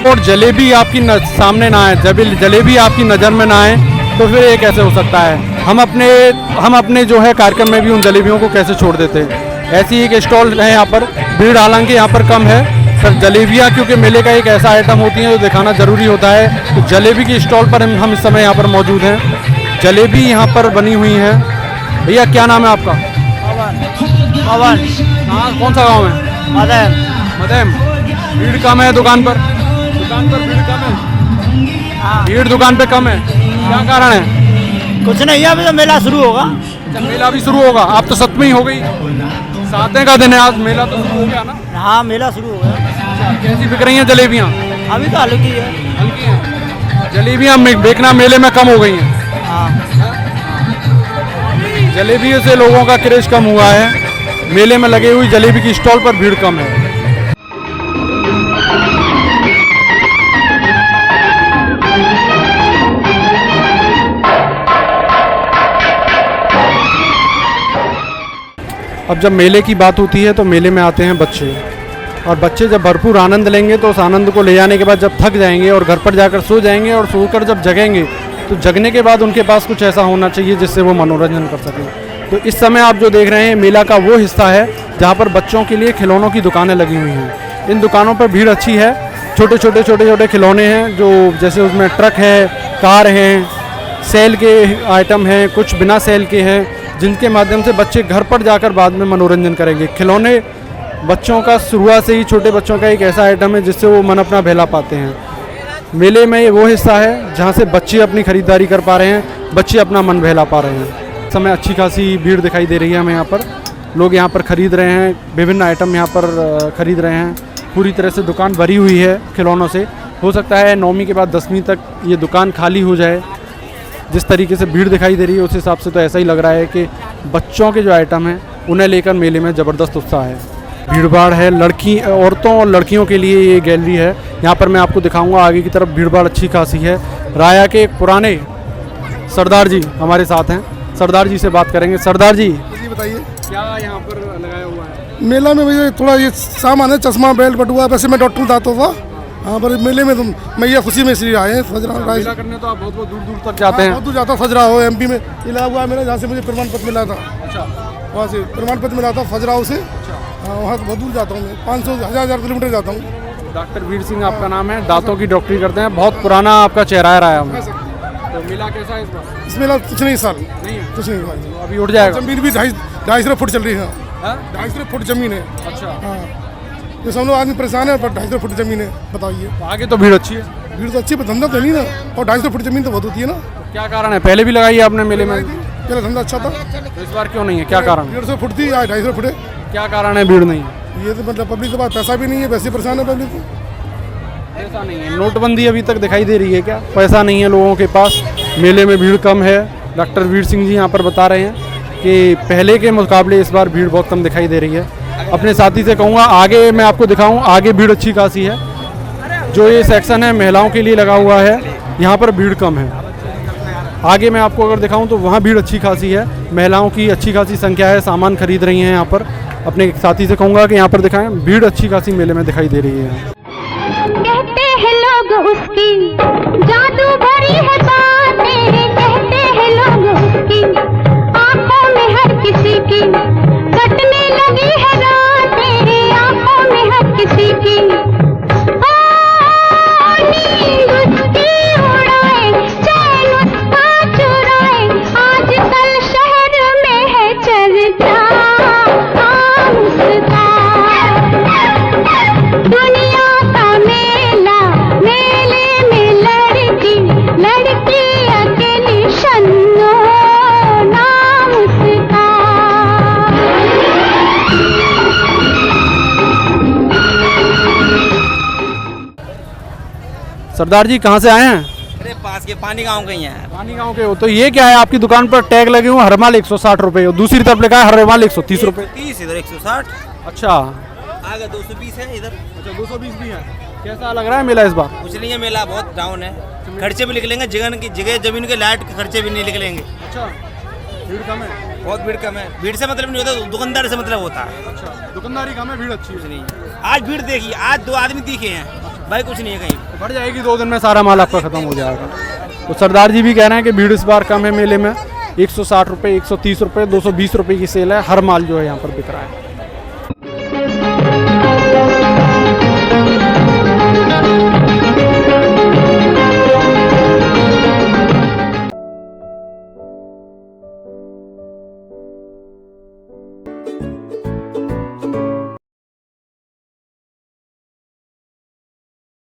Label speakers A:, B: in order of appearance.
A: और जलेबी आपकी सामने ना आए, जलेबी आपकी नज़र में ना आए तो फिर ये कैसे हो सकता है। हम अपने जो है कार्यक्रम में भी उन जलेबियों को कैसे छोड़ देते हैं। ऐसी एक स्टॉल है यहाँ पर, भीड़ हालांकि यहाँ पर कम है, पर जलेबियाँ क्योंकि मेले का एक ऐसा आइटम होती है जो दिखाना ज़रूरी होता है। तो जलेबी की स्टॉल पर हम इस समय यहाँ पर मौजूद हैं। जलेबी यहाँ पर बनी हुई है। भैया क्या नाम है आपका?
B: पवन।
A: हाँ, कौन सा गाँव है?
B: मदम।
A: मदम। भीड़ कम है दुकान पर भीड़ कम है।
B: हाँ।
A: भीड़ दुकान पे कम है, क्या कारण है?
B: कुछ नहीं है, अभी तो मेला शुरू होगा।
A: अच्छा, मेला भी शुरू होगा। आप तो 7वीं हो गई, 7वें का दिन है आज, मेला तो शुरू हो गया ना?
B: हाँ, मेला शुरू हो गया।
A: अच्छा, कैसी बिक रही हैं जलेबियाँ?
B: अभी तो हल्की है।
A: हल्की हैं। जलेबियाँ देखना मेले में कम हो गई हैं।
B: हाँ।
A: जलेबियों से लोगों का क्रेज कम हुआ है। मेले में लगे हुई जलेबी की स्टॉल पर भीड़ कम है। अब जब मेले की बात होती है तो मेले में आते हैं बच्चे, और बच्चे जब भरपूर आनंद लेंगे तो उस आनंद को ले जाने के बाद जब थक जाएंगे और घर पर जाकर सो जाएंगे, और सोकर जब जगेंगे तो जगने के बाद उनके पास कुछ ऐसा होना चाहिए जिससे वो मनोरंजन कर सकें। तो इस समय आप जो देख रहे हैं मेला का वो हिस्सा है जहाँ पर बच्चों के लिए खिलौनों की दुकानें लगी हुई हैं। इन दुकानों पर भीड़ अच्छी है। छोटे छोटे खिलौने हैं, जो जैसे उसमें ट्रक है, कार हैं, सेल के आइटम हैं, कुछ बिना सेल के हैं, जिनके माध्यम से बच्चे घर पर जाकर बाद में मनोरंजन करेंगे। खिलौने बच्चों का शुरुआत से ही, छोटे बच्चों का एक ऐसा आइटम है जिससे वो मन अपना बहला पाते हैं। मेले में ये वो हिस्सा है जहाँ से बच्चे अपनी खरीदारी कर पा रहे हैं, बच्चे अपना मन बहला पा रहे हैं। इस समय अच्छी खासी भीड़ दिखाई दे रही है हमें यहाँ पर। लोग यहाँ पर ख़रीद रहे हैं, विभिन्न आइटम यहाँ पर ख़रीद रहे हैं। पूरी तरह से दुकान भरी हुई है खिलौनों से। हो सकता है 9वीं के बाद 10वीं तक ये दुकान खाली हो जाए। जिस तरीके से भीड़ दिखाई दे रही है उस हिसाब से तो ऐसा ही लग रहा है कि बच्चों के जो आइटम हैं उन्हें लेकर मेले में ज़बरदस्त उत्साह है। भीड़ भाड़ है। औरतों और लड़कियों के लिए ये गैलरी है। यहाँ पर मैं आपको दिखाऊंगा आगे की तरफ भीड़ भाड़ अच्छी खासी है। राया के एक पुराने सरदार जी हमारे साथ हैं, सरदार जी से बात करेंगे। सरदार जी
C: बताइए
A: क्या यहाँ पर लगाया हुआ है
C: मेला में? भैया थोड़ा ये सामान है, चश्मा, बेल्ट, बटुआ। वैसे मैं डॉक्टर दाता था। हाँ, पर मेले में तो मैया खुशी में इसलिए आए हैं।
A: मेला करने तो आप बहुत दूर दूर तक जाते हैं?
C: बहुत दूर जाता। फजराहो MP में इलाहा हुआ है मेरा, जहाँ से मुझे प्रमाण पत्र मिला था।
A: अच्छा,
C: वहाँ से प्रमाण पत्र मिला था फजराहो से। हाँ, वहाँ बहुत दूर जाता हूँ मैं, 500-1000 किलोमीटर जाता हूँ।
A: डॉक्टर वीर सिंह आपका नाम है, दांतों की डॉक्टरी करते हैं। बहुत पुराना आपका चेहरा है राया में। तो मेला कैसा है इस बार?
C: इस मेला कुछ नहीं, साल
A: नहीं है,
C: कुछ नहीं।
A: अभी उठ जाएगा।
C: जमीन भी 250 फुट चल रही है। 250 फुट जमीन है।
A: अच्छा,
C: हाँ, ये सब लोग आदमी परेशान है, पर 250 फुट जमीन है। बताइए,
A: आगे तो भीड़ अच्छी है।
C: भीड़ तो अच्छी, पर धंधा तो नहीं ना। और 250 फुट जमीन तो बहुत होती है ना।
A: क्या कारण है? पहले भी लगाई है आपने मेले में?
C: पहले धंधा अच्छा था,
A: तो इस बार क्यों नहीं है? क्या कारण है?
C: 150 फुट थी, आज 250 फुट है।
A: क्या कारण है भीड़ नहीं है?
C: ये तो मतलब पब्लिक के पास पैसा भी नहीं है, वैसे परेशान है पब्लिक।
A: पैसा नहीं है। नोटबंदी अभी तक दिखाई दे रही है क्या? पैसा नहीं है लोगों के पास, मेले में भीड़ कम है। डॉक्टर वीर सिंह जी यहाँ पर बता रहे हैं कि पहले के मुकाबले इस बार भीड़ बहुत कम दिखाई दे रही है। अपने साथी से कहूँगा आगे मैं आपको दिखाऊँ, आगे भीड़ अच्छी खासी है। जो ये सेक्शन है महिलाओं के लिए लगा हुआ है, यहाँ पर भीड़ कम है। आगे मैं आपको अगर दिखाऊँ तो वहाँ भीड़ अच्छी खासी है, महिलाओं की अच्छी खासी संख्या है, सामान खरीद रही हैं यहाँ पर। अपने साथी से कहूँगा कि यहाँ पर दिखाएं, भीड़ अच्छी खासी मेले में दिखाई दे रही है।
D: कहते हैं लोग उसकी जादू भरी है बातें, कहते हैं लोग उसकी आंखों में हर किसी की कटने लगी है रातें, आंखों में हर किसी की नींद उसकी उड़ाए, चैन उसका चुराए, आजकल शहर में है चर्चा उसका। दुनिया का मेला, मेले में लड़की अकेली, शन्नो नाम उसका।
A: सरदार जी कहाँ से आए हैं?
B: अरे पास के पानी गांव के ही हैं।
A: पानी गांव के हो। तो ये क्या है आपकी दुकान पर टैग लगे हुए हर माल 160 रुपये, और दूसरी तरफ लिखा है हर माल 130 रुपये।
B: 30 इधर 160।
A: अच्छा,
B: आगे 220 है इधर।
A: अच्छा 220 भी है। कैसा लग रहा है मेला इस बार?
B: कुछ नहीं है, मेला बहुत डाउन है। खर्चे भी निकलेंगे, जगह जमीन के लाइट के खर्चे भी नहीं निकलेंगे।
A: अच्छा, भीड़ कम है?
B: बहुत भीड़ कम है। भीड़ से मतलब नहीं होता, दुकानदार से मतलब होता है।
A: अच्छा, दुकानदारी कम है, भीड़ अच्छी है।
B: कुछ नहीं। आज भीड़ देखिए, आज 2 आदमी दिखे हैं। भाई कुछ नहीं है कहीं।
A: बढ़ जाएगी 2 दिन में, सारा माल आपका खत्म हो जाएगा। तो सरदार जी भी कह रहे हैं कि भीड़ इस बार कम है मेले में। 160 रुपये, 130 रुपये, 220 रुपये की सेल है। हर माल जो है यहाँ पर बिक रहा है।